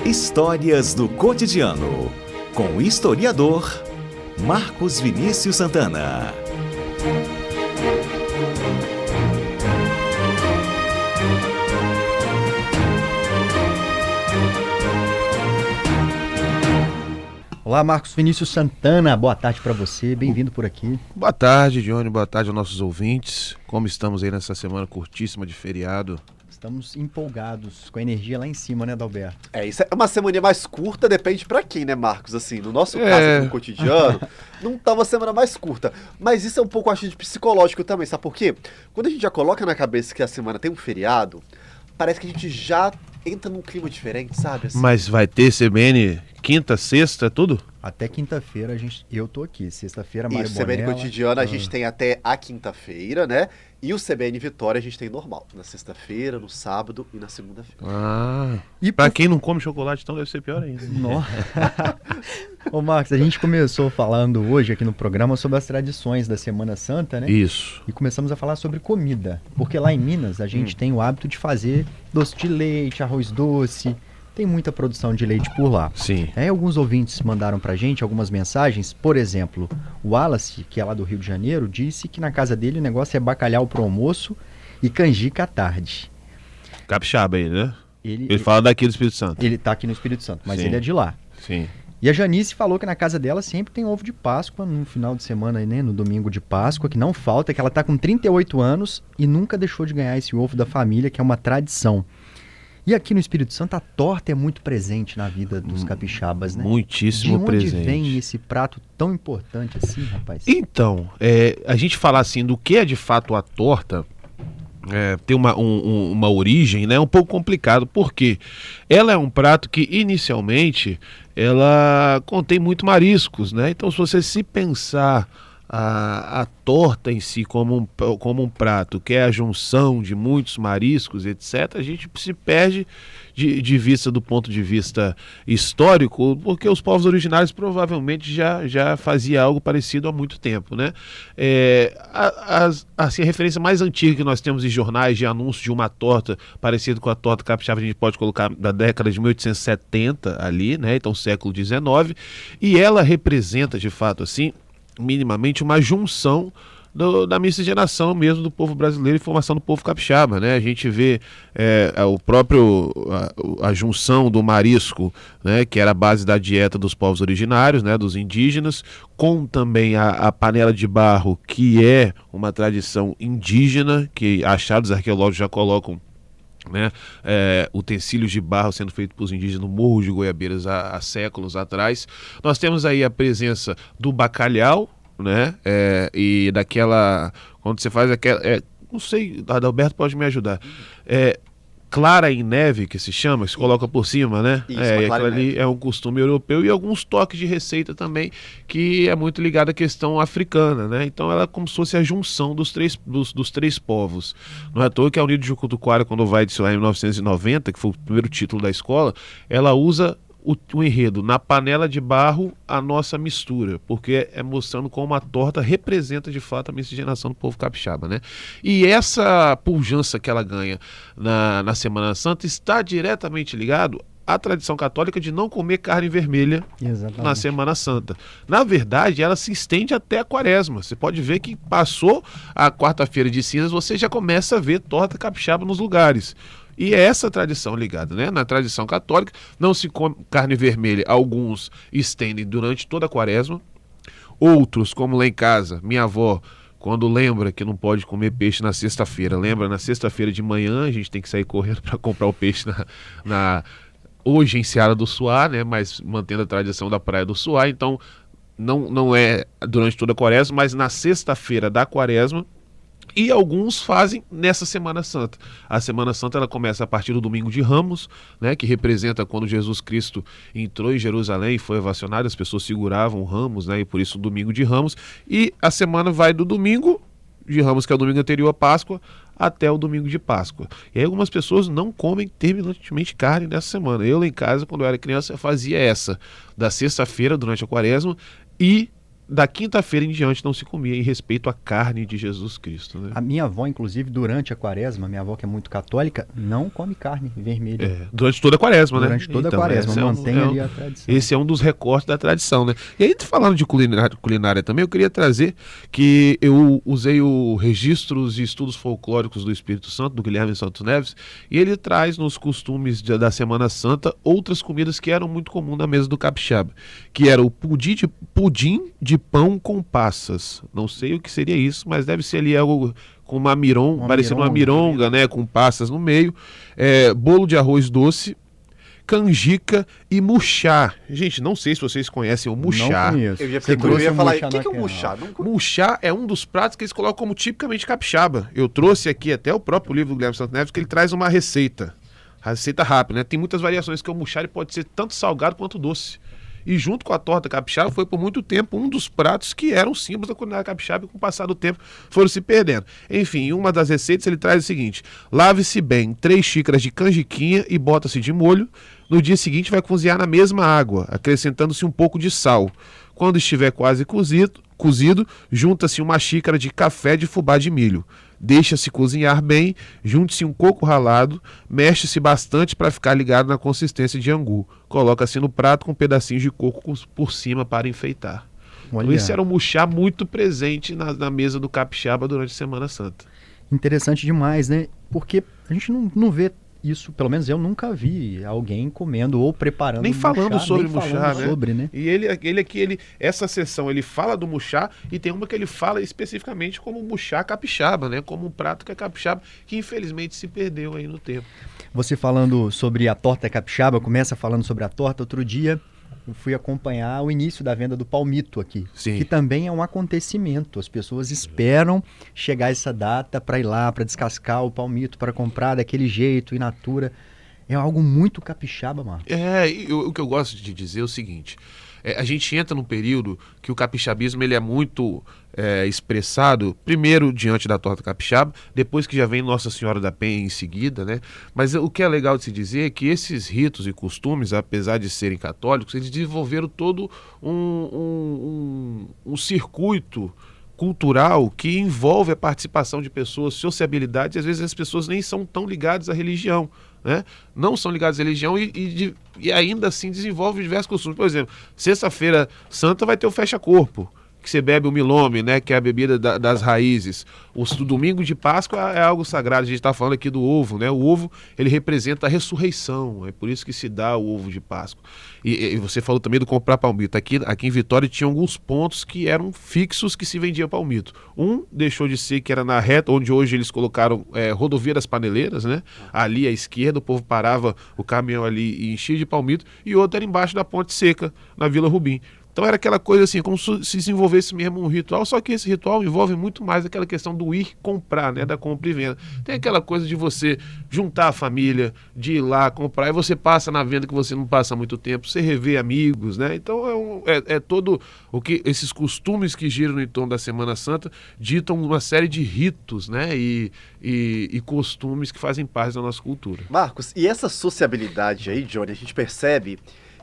Histórias do cotidiano, com o historiador Marcos Vinícius Santana. Olá, Marcos Vinícius Santana, boa tarde para você, bem-vindo por aqui. Boa tarde, Johnny, boa tarde aos nossos ouvintes. Como estamos aí nessa semana curtíssima de feriado? Estamos empolgados, com a energia lá em cima, né, Adalberto? Isso é uma semana mais curta, depende pra quem, né, Marcos? Assim, no nosso caso aqui no cotidiano, não tá uma semana mais curta. Mas isso é um pouco, acho, de psicológico também, sabe por quê? Quando a gente já coloca na cabeça que a semana tem um feriado, parece que a gente já entra num clima diferente, sabe? Assim. Mas vai ter CBN quinta, sexta, tudo? Até quinta-feira eu tô aqui, sexta-feira Mário Isso, CBN Bonella. cotidiano a gente tem até a quinta-feira, né? E o CBN Vitória a gente tem normal, na sexta-feira, no sábado e na segunda-feira. E pra quem não come chocolate, então deve ser pior ainda. Nossa. Ô Marcos, a gente começou falando hoje aqui no programa sobre as tradições da Semana Santa, né? Isso. E começamos a falar sobre comida, porque lá em Minas a gente tem o hábito de fazer doce de leite, arroz doce, tem muita produção de leite por lá. Sim. Aí alguns ouvintes mandaram pra gente algumas mensagens, por exemplo, o Wallace, que é lá do Rio de Janeiro, disse que na casa dele o negócio é bacalhau pro almoço e canjica à tarde. Capixaba aí, né? Ele fala daqui do Espírito Santo. Ele tá aqui no Espírito Santo, mas Sim. ele é de lá. Sim. E a Janice falou que na casa dela sempre tem ovo de Páscoa no final de semana, né, no domingo de Páscoa, que não falta, que ela tá com 38 anos e nunca deixou de ganhar esse ovo da família, que é uma tradição. E aqui no Espírito Santo a torta é muito presente na vida dos capixabas, né? Muitíssimo presente. De onde vem esse prato tão importante assim, rapaz? Então, a gente falar assim do que é de fato a torta, tem uma origem, né, um pouco complicado, porque ela é um prato que inicialmente ela contém muito mariscos, né? Então, se você se pensar a torta em si como um prato, que é a junção de muitos mariscos, etc., a gente se perde de vista do ponto de vista histórico, porque os povos originários provavelmente já faziam algo parecido há muito tempo, né? Assim, a referência mais antiga que nós temos em jornais de anúncio de uma torta parecida com a torta capixaba, a gente pode colocar da década de 1870 ali, né? Então século XIX, e ela representa de fato assim minimamente uma junção da miscigenação mesmo do povo brasileiro e formação do povo capixaba, né? A gente vê a junção do marisco, né, que era a base da dieta dos povos originários, né, dos indígenas, com também a panela de barro, que é uma tradição indígena, que achados arqueológicos já colocam, né, utensílios de barro sendo feitos por indígenas no Morro de Goiabeiras há séculos atrás. Nós temos aí a presença do bacalhau, né, e daquela, quando você faz aquela, não sei, Adalberto pode me ajudar, clara em neve, que se chama, que se coloca por cima, né? Isso, aquilo ali é um costume europeu, e alguns toques de receita também, que é muito ligado à questão africana, né? Então ela é como se fosse a junção dos três povos. Não é à toa que a Unido de Jucutuquara, quando vai desfilar em 1990, que foi o primeiro título da escola, ela usa o enredo na panela de barro, a nossa mistura, porque é mostrando como a torta representa de fato a miscigenação do povo capixaba, né? E essa pujança que ela ganha na Semana Santa está diretamente ligado à tradição católica de não comer carne vermelha. Exatamente. Na Semana Santa. Na verdade, ela se estende até a Quaresma. Você pode ver que passou a quarta-feira de cinzas, você já começa a ver torta capixaba nos lugares. E é essa tradição ligada, né? Na tradição católica, não se come carne vermelha. Alguns estendem durante toda a Quaresma. Outros, como lá em casa, minha avó, quando lembra que não pode comer peixe na sexta-feira, lembra, na sexta-feira de manhã, a gente tem que sair correndo para comprar o peixe hoje em Seara do Suá, né? Mas mantendo a tradição da Praia do Suá. Então, não é durante toda a Quaresma, mas na sexta-feira da Quaresma. E alguns fazem nessa Semana Santa. A Semana Santa ela começa a partir do Domingo de Ramos, né, que representa quando Jesus Cristo entrou em Jerusalém e foi ovacionado, as pessoas seguravam ramos, né, e por isso o Domingo de Ramos. E a semana vai do Domingo de Ramos, que é o domingo anterior à Páscoa, até o domingo de Páscoa. E aí algumas pessoas não comem terminantemente carne nessa semana. Eu lá em casa, quando eu era criança, eu fazia essa, da sexta-feira durante a Quaresma e da quinta-feira em diante não se comia em respeito à carne de Jesus Cristo, né? A minha avó, inclusive, durante a quaresma, minha avó que é muito católica, não come carne vermelha. Durante toda a quaresma, né? Durante toda a quaresma, mantém ali a tradição. Esse é um dos recortes da tradição, né? E aí, falando de culinária também, eu queria trazer que eu usei o Registros e Estudos Folclóricos do Espírito Santo, do Guilherme Santos Neves, e ele traz nos costumes da Semana Santa outras comidas que eram muito comuns na mesa do capixaba, que era o pudim de pão com passas. Não sei o que seria isso, mas deve ser ali algo com uma mironga, parecendo uma mironga, né, com passas no meio, bolo de arroz doce, canjica e muxá. Gente, não sei se vocês conhecem o muxá. Não conheço. Eu ia falar, o que é o muxá? Muxá é um dos pratos que eles colocam como tipicamente capixaba. Eu trouxe aqui até o próprio livro do Guilherme Santos Neves, que ele traz uma receita rápida, né? Tem muitas variações, que o muxá ele pode ser tanto salgado quanto doce. E junto com a torta capixaba foi por muito tempo um dos pratos que eram símbolos da culinária capixaba e com o passar do tempo foram se perdendo. Enfim, em uma das receitas ele traz o seguinte: lave-se bem 3 xícaras de canjiquinha e bota-se de molho. No dia seguinte vai cozinhar na mesma água, acrescentando-se um pouco de sal. Quando estiver quase cozido, junta-se uma xícara de café de fubá de milho. Deixa-se cozinhar bem, junte-se um coco ralado, mexe-se bastante para ficar ligado na consistência de angu. Coloca-se no prato com pedacinhos de coco por cima para enfeitar. Então, esse era um muxá muito presente na mesa do capixaba durante a Semana Santa. Interessante demais, né? Porque a gente não vê isso, pelo menos eu nunca vi alguém comendo ou preparando nem falando muxá, sobre nem muxá, falando né? Sobre, né? E essa sessão ele fala do muxá e tem uma que ele fala especificamente como muxá capixaba, né? Como um prato que é capixaba, que infelizmente se perdeu aí no tempo. Você falando sobre a torta capixaba, começa falando sobre a torta. Outro dia eu fui acompanhar o início da venda do palmito aqui, Sim. que também é um acontecimento. As pessoas esperam chegar essa data para ir lá, para descascar o palmito, para comprar daquele jeito, in natura. É algo muito capixaba, Marcos. O que eu gosto de dizer é o seguinte: a gente entra num período que o capixabismo ele é muito expressado, primeiro diante da torta capixaba, depois que já vem Nossa Senhora da Penha em seguida, né? Mas o que é legal de se dizer é que esses ritos e costumes, apesar de serem católicos, eles desenvolveram todo um circuito cultural que envolve a participação de pessoas, sociabilidade, e às vezes as pessoas nem são tão ligadas à religião, né? Não são ligadas à religião e ainda assim desenvolvem diversos costumes. Por exemplo, sexta-feira santa vai ter o fecha-corpo, que você bebe o milome, né, que é a bebida das raízes. O domingo de Páscoa é algo sagrado. A gente está falando aqui do ovo, né? O ovo, ele representa a ressurreição. É por isso que se dá o ovo de Páscoa. E você falou também do comprar palmito. Aqui em Vitória tinha alguns pontos que eram fixos que se vendia palmito. Um deixou de ser, que era na reta, onde hoje eles colocaram rodovia das Paneleiras, né? Ali à esquerda, o povo parava o caminhão ali e enchia de palmito. E outro era embaixo da Ponte Seca, na Vila Rubim. Então era aquela coisa assim, como se desenvolvesse mesmo um ritual, só que esse ritual envolve muito mais aquela questão do ir comprar, né, da compra e venda. Tem aquela coisa de você juntar a família, de ir lá comprar, e você passa na venda que você não passa há muito tempo, você revê amigos, né? Então é todo o que esses costumes que giram em torno da Semana Santa ditam uma série de ritos, né, e costumes que fazem parte da nossa cultura. Marcos, e essa sociabilidade aí, Johnny, a gente percebe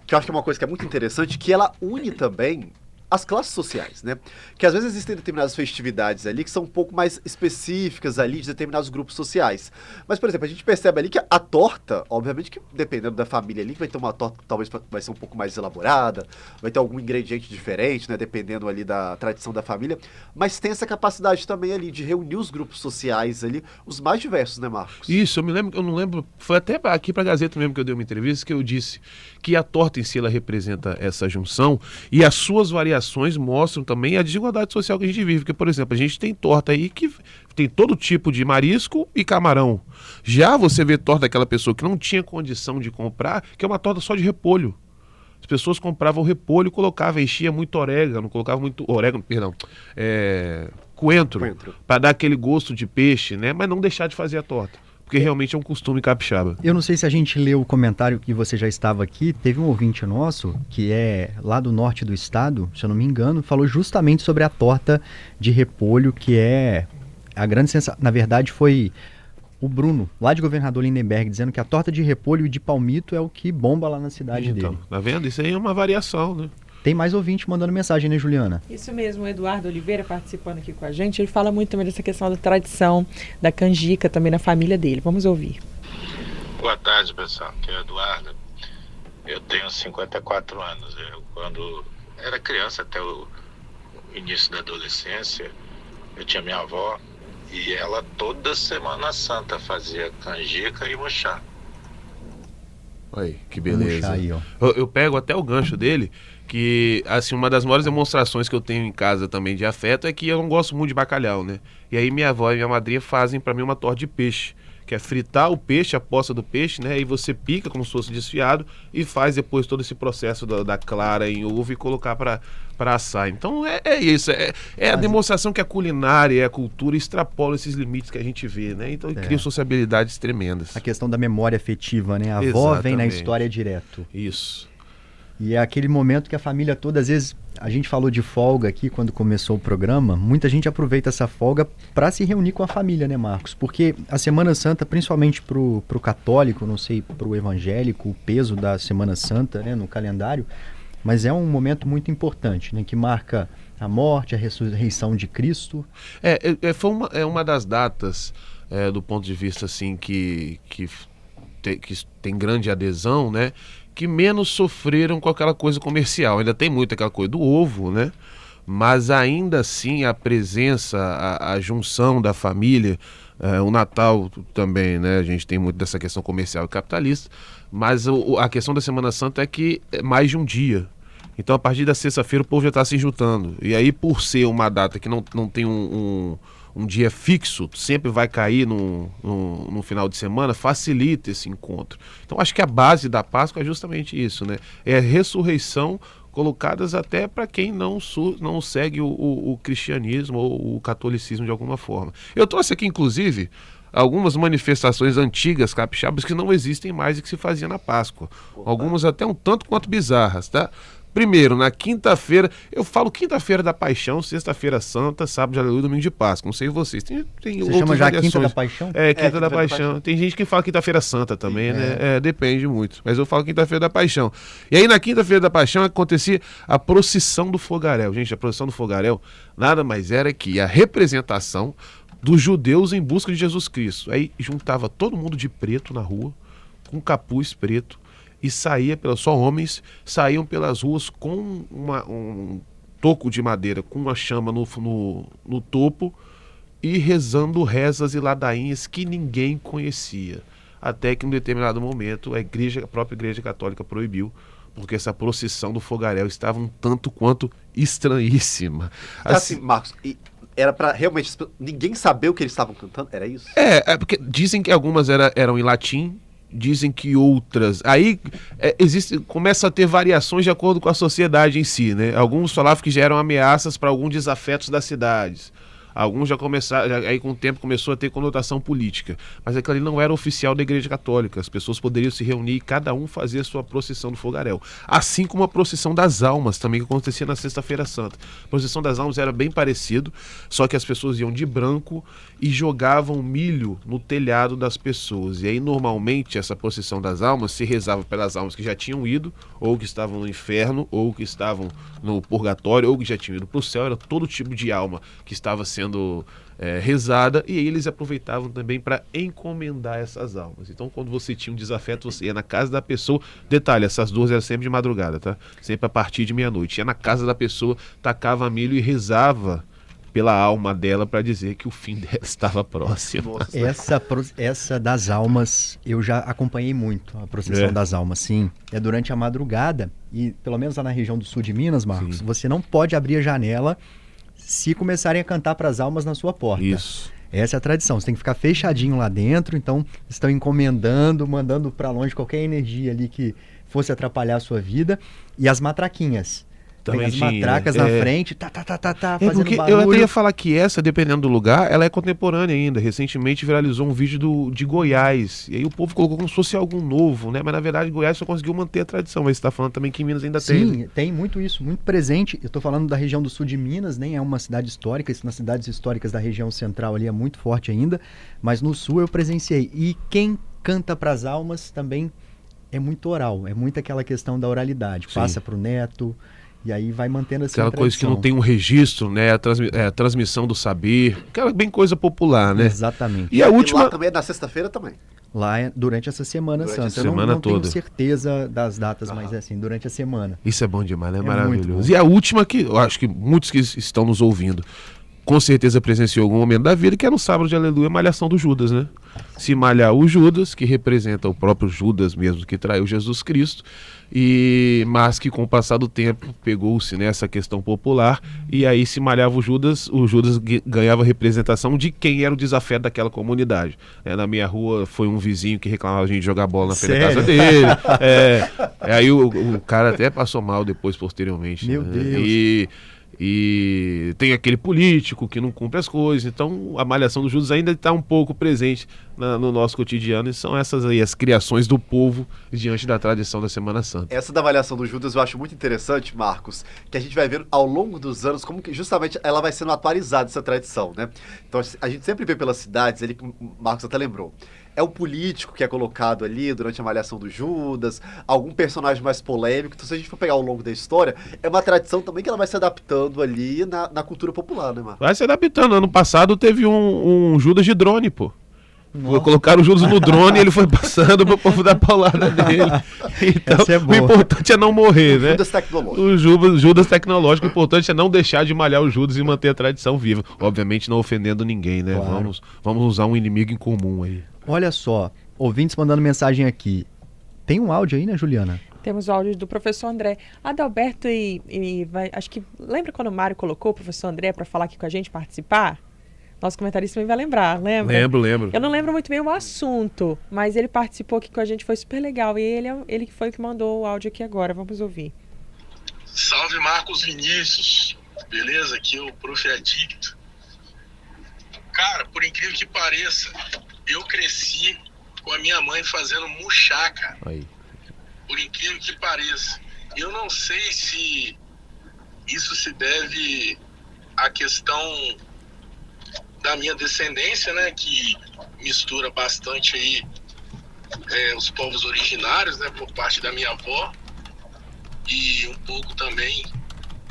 que eu acho que é uma coisa que é muito interessante, que ela une também as classes sociais, né? Que às vezes existem determinadas festividades ali que são um pouco mais específicas ali de determinados grupos sociais. Mas, por exemplo, a gente percebe ali que a torta, obviamente que dependendo da família ali, vai ter uma torta que talvez vai ser um pouco mais elaborada, vai ter algum ingrediente diferente, né? Dependendo ali da tradição da família. Mas tem essa capacidade também ali de reunir os grupos sociais ali, os mais diversos, né, Marcos? Isso, eu não lembro, foi até aqui para a Gazeta mesmo que eu dei uma entrevista que eu disse que a torta em si ela representa essa junção e as suas variações mostram também a desigualdade social que a gente vive. Porque, por exemplo, a gente tem torta aí que tem todo tipo de marisco e camarão. Já você vê torta daquela pessoa que não tinha condição de comprar, que é uma torta só de repolho. As pessoas compravam o repolho e colocavam, enchia muito coentro, para dar aquele gosto de peixe, né? Mas não deixar de fazer a torta. Porque realmente é um costume capixaba. Eu não sei se a gente leu o comentário que você já estava aqui. Teve um ouvinte nosso, que é lá do norte do estado, se eu não me engano, falou justamente sobre a torta de repolho, que é a grande sensação. Na verdade, foi o Bruno, lá de Governador Lindenberg, dizendo que a torta de repolho e de palmito é o que bomba lá na cidade dele. Tá vendo? Isso aí é uma variação, né? Tem mais ouvinte mandando mensagem, né, Juliana? Isso mesmo, o Eduardo Oliveira participando aqui com a gente, ele fala muito também dessa questão da tradição, da canjica também na família dele. Vamos ouvir. Boa tarde, pessoal. Aqui é o Eduardo. Eu tenho 54 anos. Quando era criança, até o início da adolescência, eu tinha minha avó e ela toda Semana Santa fazia canjica e mochá. Olha aí, que beleza. Aí, ó. Eu pego até o gancho dele, que assim, uma das maiores demonstrações que eu tenho em casa também de afeto é que eu não gosto muito de bacalhau, né? E aí minha avó e minha madrinha fazem pra mim uma torta de peixe, que é fritar o peixe, a poça do peixe, né? E você pica como se fosse desfiado e faz depois todo esse processo da clara em ovo e colocar para assar. Então é isso, é a demonstração que a culinária e a cultura extrapolam esses limites que a gente vê, né? Então cria sociabilidades tremendas. A questão da memória afetiva, né? A avó vem na Exatamente. história direto. Isso. E é aquele momento que a família toda, às vezes, a gente falou de folga aqui quando começou o programa, muita gente aproveita essa folga para se reunir com a família, né, Marcos? Porque a Semana Santa, principalmente pro católico, não sei, pro evangélico, o peso da Semana Santa, né, no calendário, mas é um momento muito importante, né, que marca a morte, a ressurreição de Cristo. Foi uma das datas, do ponto de vista assim, que tem grande adesão, né? Que menos sofreram com aquela coisa comercial. Ainda tem muito aquela coisa do ovo, né? Mas ainda assim a presença, a junção da família, o Natal também, né? A gente tem muito dessa questão comercial e capitalista, mas a questão da Semana Santa é que é mais de um dia. Então a partir da sexta-feira o povo já está se juntando. E aí, por ser uma data que não tem um dia fixo, sempre vai cair no final de semana, facilita esse encontro. Então acho que a base da Páscoa é justamente isso, né? É a ressurreição colocadas até para quem não segue o cristianismo ou o catolicismo de alguma forma. Eu trouxe aqui, inclusive, algumas manifestações antigas capixabas que não existem mais e que se fazia na Páscoa. Algumas até um tanto quanto bizarras, tá? Primeiro, na quinta-feira, eu falo quinta-feira da Paixão, sexta-feira santa, sábado de Aleluia, domingo de Páscoa. Não sei vocês. Tem Você outras chama já variações. Quinta da Paixão? Quinta da Paixão. Tem gente que fala quinta-feira santa também, né? Depende muito. Mas eu falo quinta-feira da Paixão. E aí na quinta-feira da Paixão acontecia a procissão do fogaréu. Gente, a procissão do fogaréu nada mais era que a representação dos judeus em busca de Jesus Cristo. Aí juntava todo mundo de preto na rua, com capuz preto, e só homens saíam pelas ruas com um toco de madeira, com uma chama no topo, e rezando rezas e ladainhas que ninguém conhecia. Até que em um determinado momento a própria Igreja Católica proibiu, porque essa procissão do fogaréu estava um tanto quanto estranhíssima. Assim, Marcos, era pra realmente ninguém saber o que eles estavam cantando? Era isso? Porque dizem que algumas eram em latim, dizem que outras... Aí começa a ter variações de acordo com a sociedade em si, né? Alguns falavam que já eram ameaças para alguns desafetos das cidades. Alguns já começaram, aí com o tempo começou a ter conotação política. Mas aquilo ali não era oficial da Igreja Católica. As pessoas poderiam se reunir e cada um fazer a sua procissão do fogaréu. Assim como a procissão das almas, também que acontecia na Sexta-feira Santa. A procissão das almas era bem parecido, só que as pessoas iam de branco e jogavam milho no telhado das pessoas. E aí, normalmente, essa procissão das almas se rezava pelas almas que já tinham ido, ou que estavam no inferno, ou que estavam no purgatório, ou que já tinham ido para o céu. Era todo tipo de alma que estava sendo rezada, e aí eles aproveitavam também para encomendar essas almas. Então, quando você tinha um desafeto, você ia na casa da pessoa. Detalhe, essas duas eram sempre de madrugada, tá? Sempre a partir de meia-noite. Ia na casa da pessoa, tacava milho e rezava pela alma dela para dizer que o fim dela estava próximo. Essa das almas, eu já acompanhei muito, a procissão das almas, sim. É durante a madrugada, e pelo menos lá na região do sul de Minas, Marcos, você não pode abrir a janela se começarem a cantar para as almas na sua porta. Isso. Essa é a tradição. Você tem que ficar fechadinho lá dentro, então estão encomendando, mandando para longe qualquer energia ali que fosse atrapalhar a sua vida. E as matraquinhas. Tem as matracas na frente, fazendo porque barulho. eu até ia falar que essa, dependendo do lugar, ela é contemporânea ainda. Recentemente viralizou um vídeo de Goiás. E aí o povo colocou como se fosse algo novo, né? Mas na verdade Goiás só conseguiu manter a tradição. Mas você está falando também que em Minas ainda tem. Sim, tem muito isso, muito presente. Eu estou falando da região do sul de Minas, nem é uma cidade histórica. Isso nas cidades históricas da região central ali é muito forte ainda. Mas no sul eu presenciei. E quem canta para as almas também é muito oral. É muito aquela questão da oralidade. Passa para o neto. E aí vai mantendo assim Aquela coisa que não tem um registro, né? A transmissão do saber. Aquela bem coisa popular, né? Exatamente. E a última... E lá também é na sexta-feira também. Lá é durante essa Semana Durante Santa. essa Eu não, semana não tenho toda. certeza das datas, mas é assim, durante a semana. Isso é bom demais, né? É Maravilhoso. muito bom. E a última que eu acho que muitos que estão nos ouvindo com certeza presenciou algum momento da vida, que é no sábado de Aleluia, a malhação do Judas, né? Se malhar o Judas, que representa o próprio Judas mesmo, que traiu Jesus Cristo, mas que com o passar do tempo pegou-se nessa questão popular, e aí se malhava o Judas ganhava representação de quem era o desafeto daquela comunidade. Na minha rua foi um vizinho que reclamava a gente jogar bola na frente da casa dele. Aí o cara até passou mal depois, posteriormente. Meu né? Deus. E tem aquele político que não cumpre as coisas, então a malhação dos Judas ainda está um pouco presente no nosso cotidiano, e são essas aí as criações do povo diante da tradição da Semana Santa. Essa da avaliação do Judas eu acho muito interessante, Marcos, que a gente vai ver ao longo dos anos como que justamente ela vai sendo atualizada, essa tradição, né? Então a gente sempre vê pelas cidades, ele, o Marcos até lembrou, é o político que é colocado ali durante a malhação do Judas, algum personagem mais polêmico. Então, se a gente for pegar ao longo da história, é uma tradição também que ela vai se adaptando ali na cultura popular, né, Marcos? Vai se adaptando. Ano passado teve um Judas de drone, pô. Colocaram o Judas no drone e ele foi passando pro povo dar paulada dele. Então, Essa é boa. o importante é não morrer, né? Judas tecnológico. O Judas tecnológico, o importante é não deixar de malhar o Judas e manter a tradição viva. Obviamente não ofendendo ninguém, né? Claro. Vamos usar um inimigo em comum aí. Olha só, ouvintes mandando mensagem aqui. Tem um áudio aí, né, Juliana? Temos o áudio do professor André. Adalberto acho que... Lembra quando o Mário colocou o professor André para falar aqui com a gente, participar? Nosso comentarista também vai lembrar, lembra? Lembro. Eu não lembro muito bem o assunto, mas ele participou aqui com a gente, foi super legal. E ele foi o que mandou o áudio aqui agora, vamos ouvir. Salve Marcos Vinícius, beleza? Aqui é o Prof. Adicto. Cara, por incrível que pareça, eu cresci com a minha mãe fazendo muxá, cara. Aí. Por incrível que pareça. Eu não sei se isso se deve à questão da minha descendência, né? Que mistura bastante aí os povos originários, né? Por parte da minha avó. E um pouco também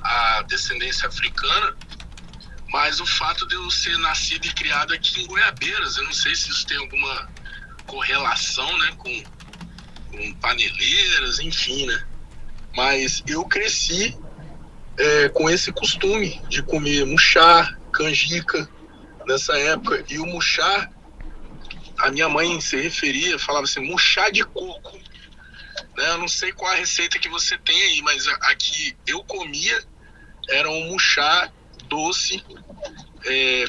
a descendência africana. Mas o fato de eu ser nascido e criado aqui em Goiabeiras, eu não sei se isso tem alguma correlação, né, com paneleiras, enfim, né? Mas eu cresci com esse costume de comer muxá, canjica, nessa época. E o muxá, a minha mãe se referia, falava assim, muxá de coco. Né? Eu não sei qual a receita que você tem aí, mas aqui eu comia, era um muxá doce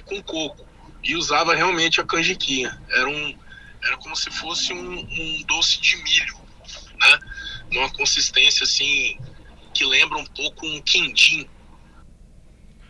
com coco, e usava realmente a canjiquinha. Era como se fosse um doce de milho, né? Numa consistência assim que lembra um pouco um quindim.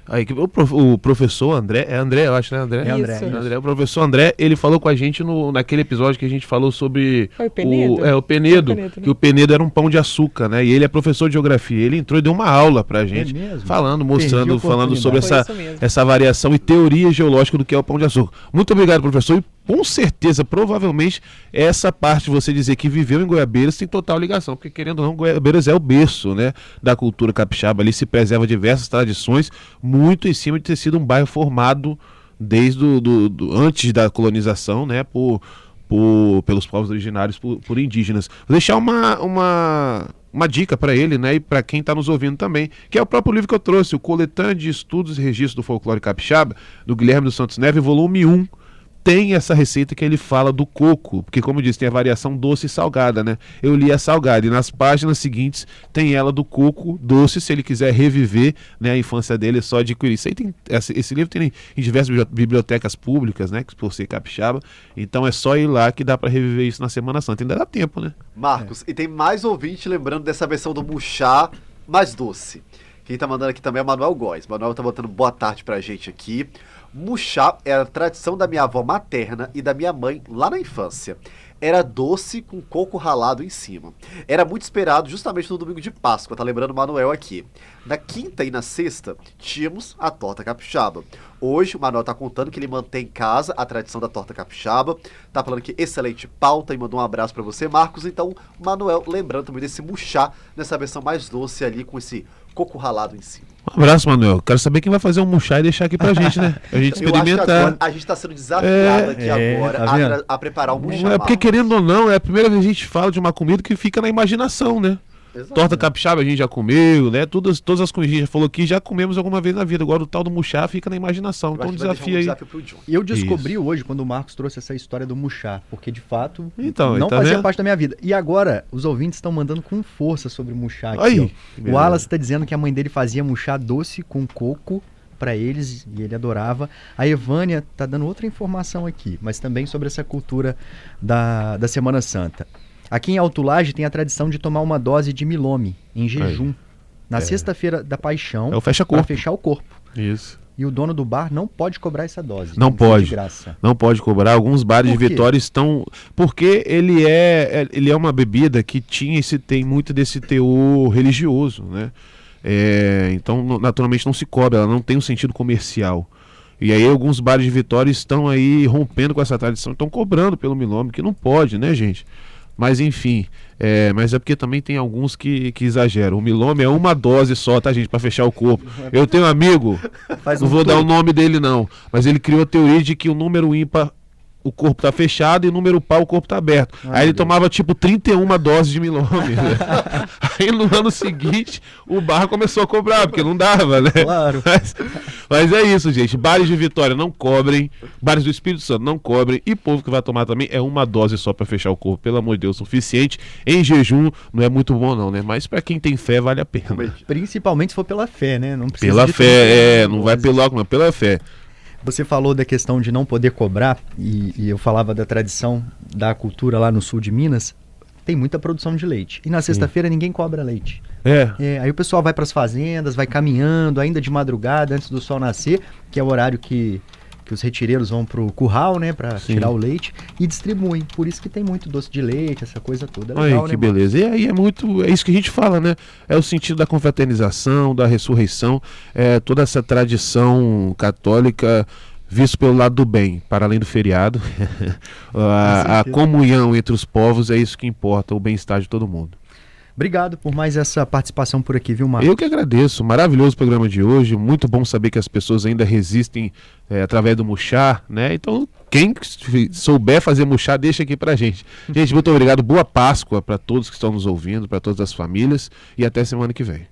Aí, o professor André, eu acho, né, André? É André. Isso. O professor André, ele falou com a gente naquele episódio que a gente falou sobre Foi o Penedo? o Penedo, Foi o Penedo, né? que o Penedo era um pão de açúcar, né? E ele é professor de geografia. Ele entrou e deu uma aula pra gente, mesmo? falando Perdi a falando sobre Foi isso mesmo. essa variação e teoria geológica do que é o pão de açúcar. Muito obrigado, professor. E com certeza, provavelmente, essa parte de você dizer que viveu em Goiabeiras tem total ligação, porque querendo ou não, Goiabeiras é o berço, né, da cultura capixaba. Ali se preserva diversas tradições, muito em cima de ter sido um bairro formado desde antes da colonização, né, pelos povos originários, por indígenas. Vou deixar uma dica para ele, né, e para quem está nos ouvindo também, que é o próprio livro que eu trouxe, o Coletânea de Estudos e Registros do Folclore Capixaba, do Guilherme dos Santos Neves, volume 1. Tem essa receita que ele fala do coco, porque como eu disse, tem a variação doce e salgada, né? Eu li a salgada e nas páginas seguintes tem ela do coco doce, se ele quiser reviver, né, a infância dele, é só adquirir. Isso aí esse livro tem em diversas bibliotecas públicas, né, por ser capixaba, então é só ir lá que dá para reviver isso na Semana Santa, ainda dá tempo, né? Marcos, e tem mais ouvinte lembrando dessa versão do muxá mais doce. Quem tá mandando aqui também é o Manuel Góes. Manuel tá botando boa tarde pra gente aqui. Muxá era a tradição da minha avó materna e da minha mãe lá na infância. Era doce com coco ralado em cima. Era muito esperado justamente no domingo de Páscoa, tá lembrando o Manuel aqui. Na quinta e na sexta, tínhamos a torta capixaba. Hoje, o Manuel tá contando que ele mantém em casa a tradição da torta capixaba. Tá falando que excelente pauta e mandou um abraço pra você, Marcos. Então, o Manuel lembrando também desse muxá, nessa versão mais doce ali, com esse coco ralado em cima. Um abraço, Manuel. Quero saber quem vai fazer um muxá e deixar aqui pra gente, né? A gente Eu acho que experimentar. agora a gente está sendo desafiado aqui agora tá vendo? a preparar um Não muxá. é porque, querendo ou não, é a primeira vez que a gente fala de uma comida que fica na imaginação, né? Exato. Torta capixaba a gente já comeu, né? Todas as comidas que a gente já falou aqui já comemos alguma vez na vida. Agora o tal do muxá fica na imaginação. Eu Então acho que vai deixar desafio aí. desafio pro John. E eu descobri hoje, quando o Marcos trouxe essa história do muxá, porque de fato Então, não tá fazia vendo? parte da minha vida. E agora, os ouvintes estão mandando com força sobre o muxá aqui. Aí, ó. que O beleza. Wallace está dizendo que a mãe dele fazia muxá doce com coco para eles e ele adorava. A Evânia tá dando outra informação aqui, mas também sobre essa cultura da Semana Santa. Aqui em Alto Lage tem a tradição de tomar uma dose de milome em jejum. Na sexta-feira da Paixão, É o fecha para corpo. fechar o corpo. Isso. E o dono do bar não pode cobrar essa dose. Não tem que ser pode. De graça. Não pode cobrar. Alguns bares de Por quê? Vitória estão. Porque ele é uma bebida que tem muito desse teor religioso, né? Então, naturalmente, não se cobra, ela não tem um sentido comercial. E aí, alguns bares de Vitória estão aí rompendo com essa tradição, estão cobrando pelo milome, que não pode, né, gente? Mas enfim, mas é porque também tem alguns que exageram. O milome é uma dose só, tá, gente? Pra fechar o corpo. Eu tenho um amigo, Faz não um vou dar o tour. nome dele não, mas ele criou a teoria de que o número ímpar o corpo tá fechado e o número par o corpo tá aberto. Ai, Aí ele meu Deus. tomava tipo 31 doses de milome. Né? Aí no ano seguinte o bar começou a cobrar, porque não dava, né? Claro. Mas é isso, gente. Bares de Vitória não cobrem, bares do Espírito Santo não cobrem, e povo que vai tomar também é uma dose só pra fechar o corpo, pelo amor de Deus, suficiente. Em jejum não é muito bom não, né? Mas pra quem tem fé vale a pena. Principalmente se for pela fé, né? Não precisa Pela de fé, tanta não vai dose. pelo álcool, mas pela fé. Você falou da questão de não poder cobrar, e eu falava da tradição da cultura lá no sul de Minas. Tem muita produção de leite. E na sexta-feira ninguém cobra leite. Aí o pessoal vai para as fazendas, vai caminhando, ainda de madrugada, antes do sol nascer, que é o horário que os retireiros vão pro curral, né, para Sim. tirar o leite, e distribuem. Por isso que tem muito doce de leite, essa coisa toda. É Aí, legal, que né, beleza. E aí é isso que a gente fala, né? É o sentido da confraternização, da ressurreição, toda essa tradição católica visto pelo lado do bem, para além do feriado. A certeza. comunhão entre os povos é isso que importa, o bem-estar de todo mundo. Obrigado por mais essa participação por aqui, viu, Marcos? Eu que agradeço, maravilhoso o programa de hoje, muito bom saber que as pessoas ainda resistem através do muxá, né? Então, quem souber fazer muxá, deixa aqui pra gente. Gente, muito obrigado, boa Páscoa para todos que estão nos ouvindo, para todas as famílias, e até semana que vem.